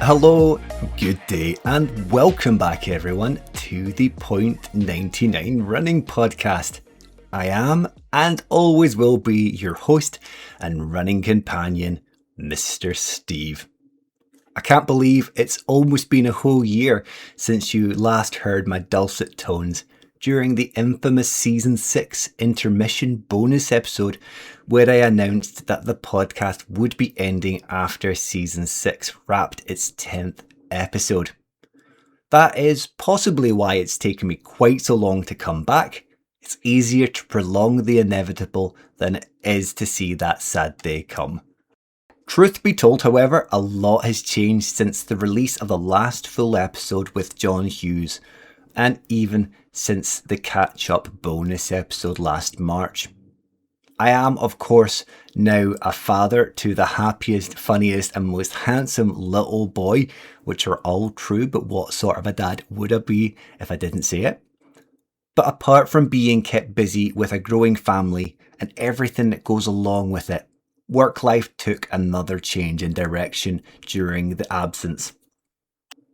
Hello, good day, and welcome back everyone to the Point 99 Running Podcast. I am, and always will be, your host and running companion, Mr. Steve. I can't believe it's almost been a whole year since you last heard my dulcet tones during the infamous Season 6 intermission bonus episode where I announced that the podcast would be ending after Season 6 wrapped its 10th episode. That is possibly why it's taken me quite so long to come back. It's easier to prolong the inevitable than it is to see that sad day come. Truth be told, however, a lot has changed since the release of the last full episode with John Hughes, and even since the catch-up bonus episode last March. I am, of course, now a father to the happiest, funniest and most handsome little boy, which are all true, but what sort of a dad would I be if I didn't say it? But apart from being kept busy with a growing family and everything that goes along with it, work life took another change in direction during the absence.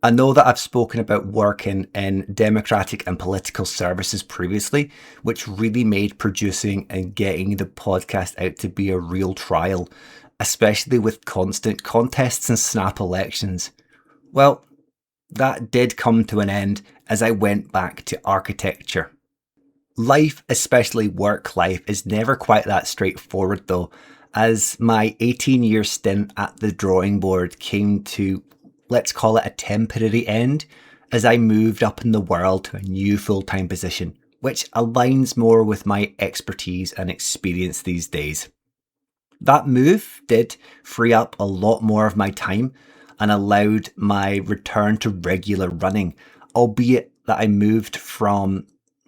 I know that I've spoken about working in democratic and political services previously, which really made producing and getting the podcast out to be a real trial, especially with constant contests and snap elections. Well, that did come to an end as I went back to architecture. Life, especially work life, is never quite that straightforward though, as my 18-year stint at the drawing board came to, let's call it, a temporary end as I moved up in the world to a new full-time position, which aligns more with my expertise and experience these days. That move did free up a lot more of my time and allowed my return to regular running, albeit that I moved from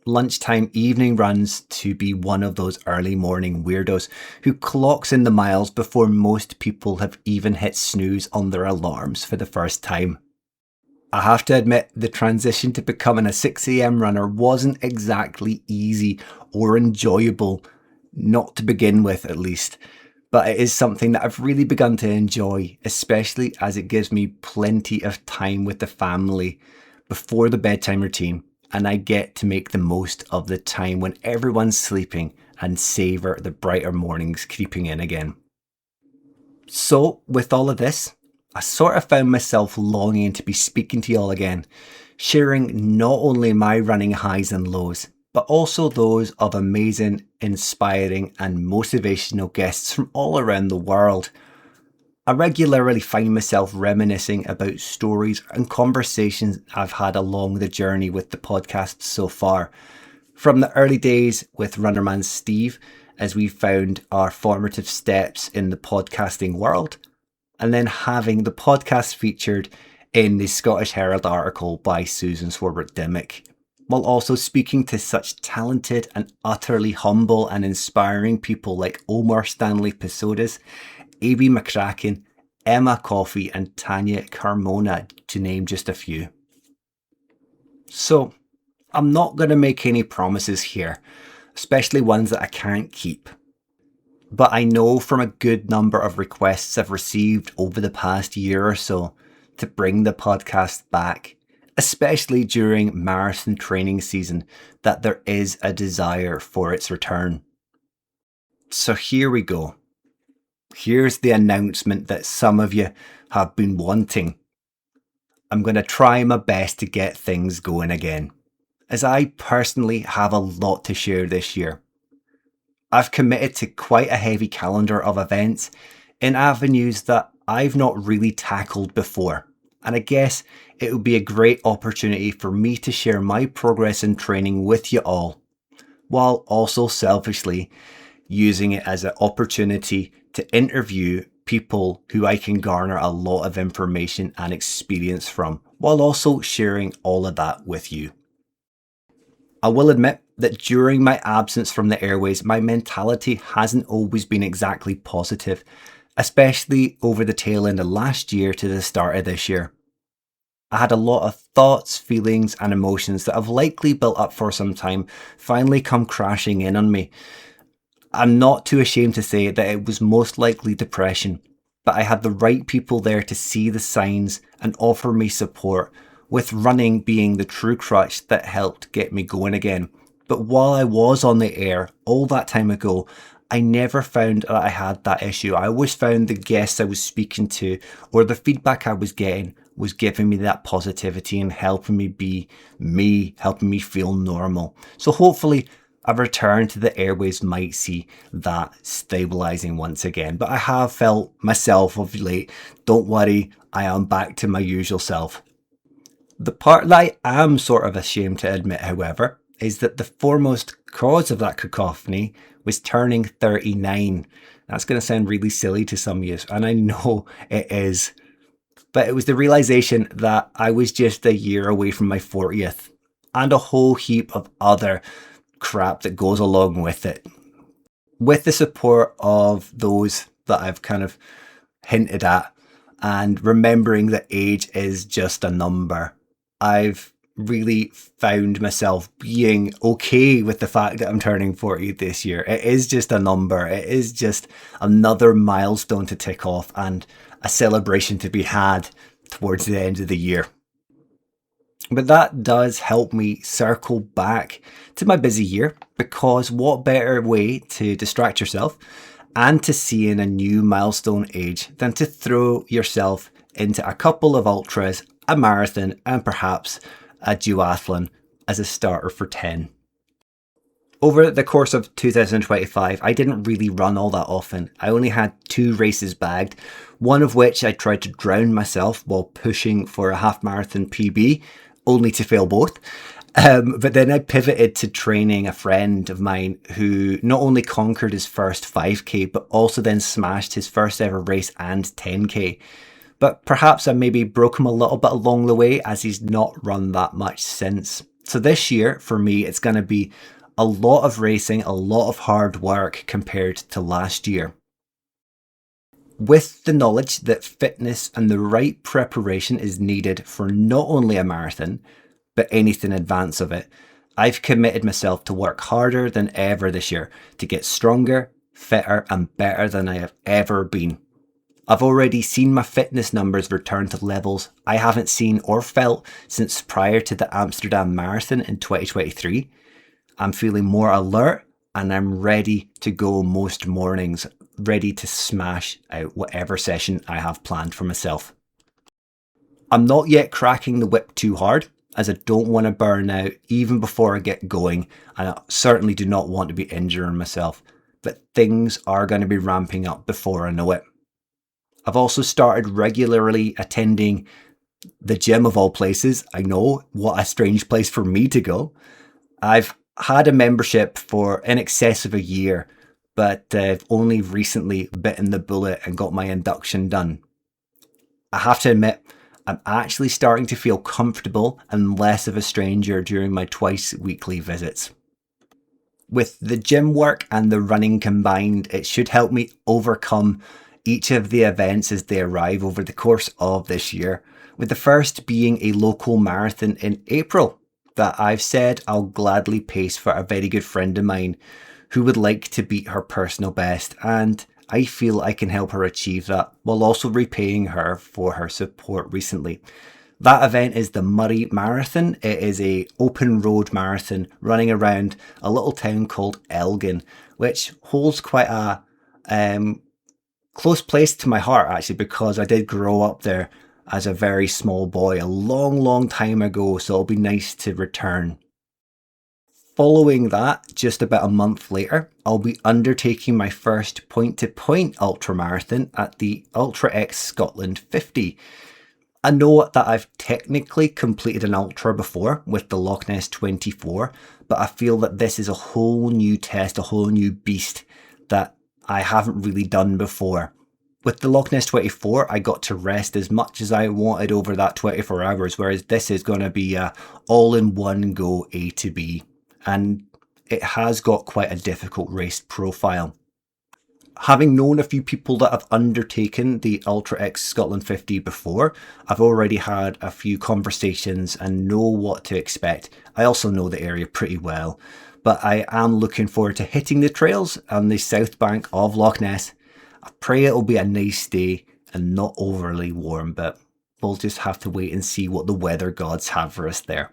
lunchtime evening runs to be one of those early morning weirdos who clocks in the miles before most people have even hit snooze on their alarms for the first time. I have to admit, the transition to becoming a 6 a.m. runner wasn't exactly easy or enjoyable, not to begin with at least, but it is something that I've really begun to enjoy, especially as it gives me plenty of time with the family before the bedtime routine. And I get to make the most of the time when everyone's sleeping and savour the brighter mornings creeping in again. So, with all of this, I sort of found myself longing to be speaking to y'all again, sharing not only my running highs and lows, but also those of amazing, inspiring and motivational guests from all around the world. I regularly find myself reminiscing about stories and conversations I've had along the journey with the podcast so far. From the early days with Runnerman Steve, as we found our formative steps in the podcasting world, and then having the podcast featured in the Scottish Herald article by Susan Swarbrick Dimmock, while also speaking to such talented and utterly humble and inspiring people like Omar Stanley Pisodes, A.B. McCracken, Emma Coffey and Tanya Carmona, to name just a few. So, I'm not going to make any promises here, especially ones that I can't keep. But I know from a good number of requests I've received over the past year or so to bring the podcast back, especially during marathon training season, that there is a desire for its return. So here we go. Here's the announcement that some of you have been wanting. I'm going to try my best to get things going again, as I personally have a lot to share this year. I've committed to quite a heavy calendar of events in avenues that I've not really tackled before, and I guess it would be a great opportunity for me to share my progress in training with you all, while also selfishly using it as an opportunity to interview people who I can garner a lot of information and experience from, while also sharing all of that with you. I will admit that during my absence from the airways, my mentality hasn't always been exactly positive, especially over the tail end of last year to the start of this year. I had a lot of thoughts, feelings and emotions that have likely built up for some time finally come crashing in on me. I'm not too ashamed to say that it was most likely depression, but I had the right people there to see the signs and offer me support, with running being the true crutch that helped get me going again. But while I was on the air all that time ago, I never found that I had that issue. I always found the guests I was speaking to or the feedback I was getting was giving me that positivity and helping me be me, helping me feel normal. So hopefully a return to the airwaves might see that stabilising once again. But I have felt myself of late. Don't worry, I am back to my usual self. The part that I am sort of ashamed to admit, however, is that the foremost cause of that cacophony was turning 39. That's going to sound really silly to some of you, and I know it is. But it was the realization that I was just a year away from my 40th, and a whole heap of other crap that goes along with it. With the support of those that I've kind of hinted at, and remembering that age is just a number, I've really found myself being okay with the fact that I'm turning 40 this year. It is just a number. It is just another milestone to tick off and a celebration to be had towards the end of the year. But that does help me circle back to my busy year, because what better way to distract yourself and to see in a new milestone age than to throw yourself into a couple of ultras, a marathon, and perhaps a duathlon as a starter for 10. Over the course of 2025, I didn't really run all that often. I only had 2 races bagged, one of which I tried to drown myself while pushing for a half marathon PB, only to fail both. But then I pivoted to training a friend of mine who not only conquered his first 5k, but also then smashed his first ever race and 10k. But perhaps I maybe broke him a little bit along the way, as he's not run that much since. So this year, for me, it's going to be a lot of racing, a lot of hard work compared to last year. With the knowledge that fitness and the right preparation is needed for not only a marathon, but anything in advance of it, I've committed myself to work harder than ever this year to get stronger, fitter, and better than I have ever been. I've already seen my fitness numbers return to levels I haven't seen or felt since prior to the Amsterdam Marathon in 2023. I'm feeling more alert and I'm ready to go most mornings, ready to smash out whatever session I have planned for myself. I'm not yet cracking the whip too hard, as I don't want to burn out even before I get going, and I certainly do not want to be injuring myself, but things are going to be ramping up before I know it. I've also started regularly attending the gym of all places. I know, what a strange place for me to go. I've had a membership for in excess of a year, but I've only recently bitten the bullet and got my induction done. I have to admit, I'm actually starting to feel comfortable and less of a stranger during my twice weekly visits. With the gym work and the running combined, it should help me overcome each of the events as they arrive over the course of this year, with the first being a local marathon in April that I've said I'll gladly pace for a very good friend of mine who would like to beat her personal best, and I feel I can help her achieve that while also repaying her for her support recently. That event is the Murray Marathon. It is a open road marathon running around a little town called Elgin, which holds quite a close place to my heart, actually, because I did grow up there as a very small boy a long time ago, so it'll be nice to return. Following that, just about a month later, I'll be undertaking my first point-to-point ultramarathon at the Ultra X Scotland 50. I know that I've technically completed an ultra before with the Loch Ness 24, but I feel that this is a whole new test, a whole new beast that I haven't really done before. With the Loch Ness 24, I got to rest as much as I wanted over that 24 hours, whereas this is going to be a all-in-one go A to B. And it has got quite a difficult race profile. Having known a few people that have undertaken the Ultra X Scotland 50 before, I've already had a few conversations and know what to expect. I also know the area pretty well, but I am looking forward to hitting the trails on the south bank of Loch Ness. I pray it'll be a nice day and not overly warm, but we'll just have to wait and see what the weather gods have for us there.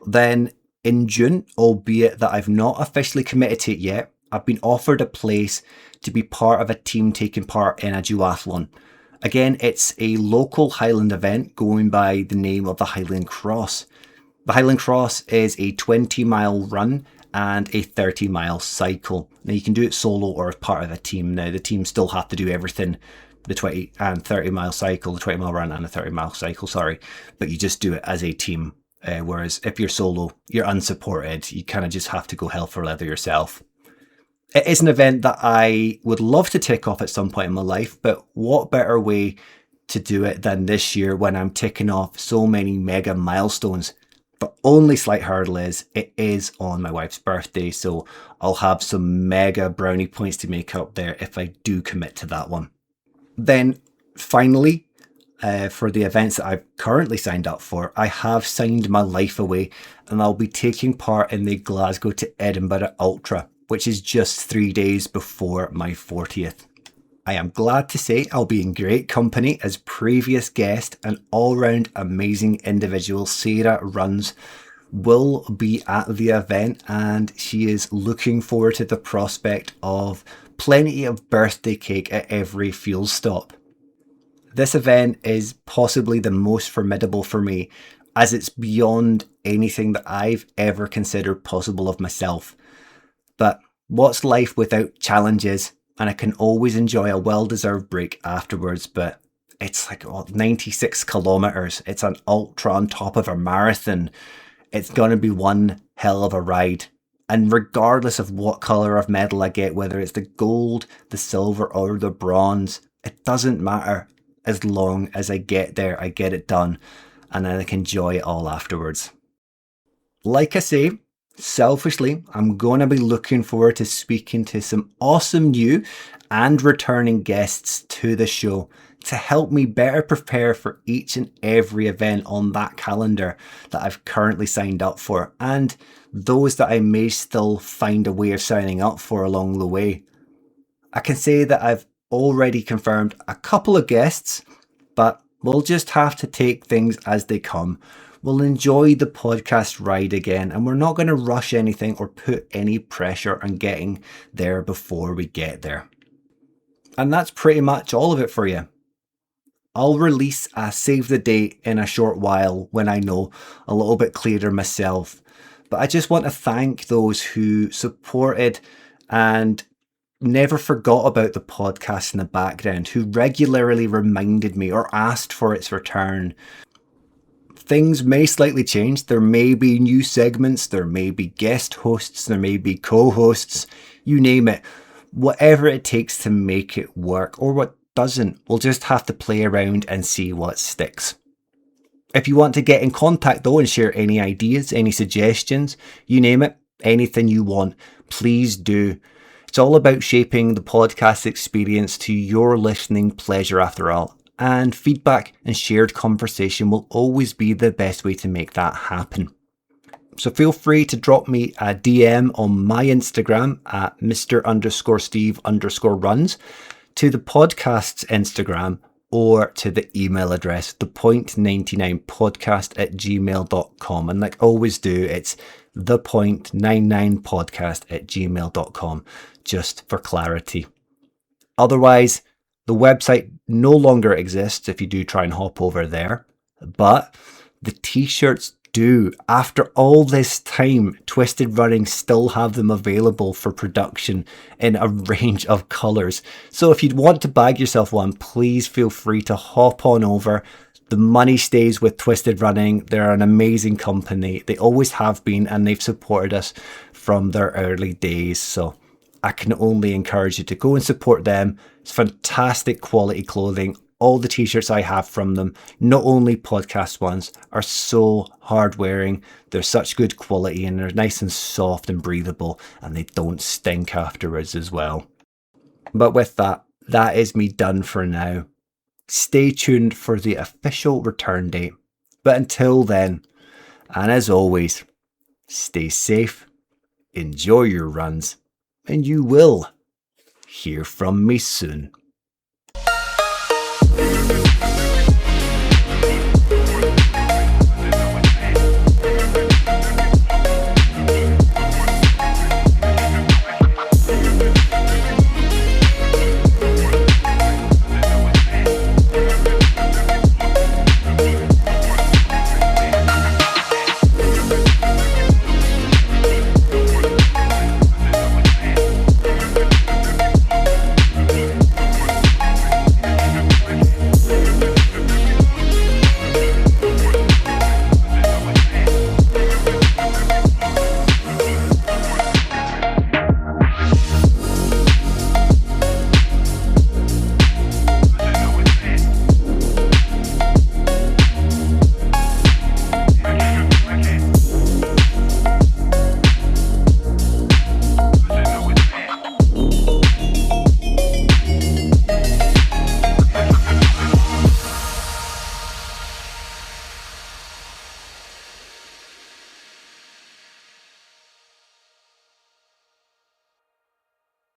Then in June, albeit that I've not officially committed to it yet, I've been offered a place to be part of a team taking part in a duathlon. Again, it's a local Highland event going by the name of the Highland Cross. The Highland Cross is a 20-mile run and a 30-mile cycle. Now you can do it solo or as part of a team. Now the team still have to do everything, the 20 and 30-mile cycle, the 20-mile run and a 30-mile cycle, but you just do it as a team. Whereas if you're solo, you're unsupported. You kind of just have to go hell for leather yourself. It is an event that I would love to tick off at some point in my life, but what better way to do it than this year when I'm ticking off so many mega milestones? The only slight hurdle is it is on my wife's birthday, so I'll have some mega brownie points to make up there if I do commit to that one. Then finally, for the events that I've currently signed up for, I have signed my life away and I'll be taking part in the Glasgow to Edinburgh Ultra, which is just 3 days before my 40th. I am glad to say I'll be in great company as previous guest and all-round amazing individual Sarah Runs will be at the event, and she is looking forward to the prospect of plenty of birthday cake at every fuel stop. This event is possibly the most formidable for me, as it's beyond anything that I've ever considered possible of myself. But what's life without challenges? And I can always enjoy a well-deserved break afterwards, but it's like 96 kilometers. It's an ultra on top of a marathon. It's going to be one hell of a ride. And regardless of what color of medal I get, whether it's the gold, the silver, or the bronze, it doesn't matter. As long as I get there, I get it done, and then I can enjoy it all afterwards. Like I say, selfishly, I'm going to be looking forward to speaking to some awesome new and returning guests to the show to help me better prepare for each and every event on that calendar that I've currently signed up for, and those that I may still find a way of signing up for along the way. I can say that I've already confirmed a couple of guests, but we'll just have to take things as they come. We'll enjoy the podcast ride again, and we're not going to rush anything or put any pressure on getting there before we get there. And that's pretty much all of it for you. I'll release a save the date in a short while when I know a little bit clearer myself. But I just want to thank those who supported and never forgot about the podcast in the background, who regularly reminded me or asked for its return. Things may slightly change. There may be new segments, there may be guest hosts, there may be co-hosts, you name it. Whatever it takes to make it work, or what doesn't, we'll just have to play around and see what sticks. If you want to get in contact though and share any ideas, any suggestions, you name it, anything you want, please do. It's all about shaping the podcast experience to your listening pleasure after all. And feedback and shared conversation will always be the best way to make that happen. So feel free to drop me a DM on my Instagram at Mr_Steve_runs, to the podcast's Instagram, or to the email address, thepoint99podcast@gmail.com. And like I always do, it's thepoint99podcast@gmail.com, just for clarity. Otherwise, the website no longer exists if you do try and hop over there, but the t-shirts do. After all this time, Twisted Running still have them available for production in a range of colours. So if you'd want to bag yourself one, please feel free to hop on over. The money stays with Twisted Running. They're an amazing company. They always have been, and they've supported us from their early days. So I can only encourage you to go and support them. It's fantastic quality clothing. All the t-shirts I have from them, not only podcast ones, are so hard wearing. They're such good quality and they're nice and soft and breathable, and they don't stink afterwards as well. But with that, that is me done for now. Stay tuned for the official return date. But until then, and as always, stay safe, enjoy your runs, and you will hear from me soon.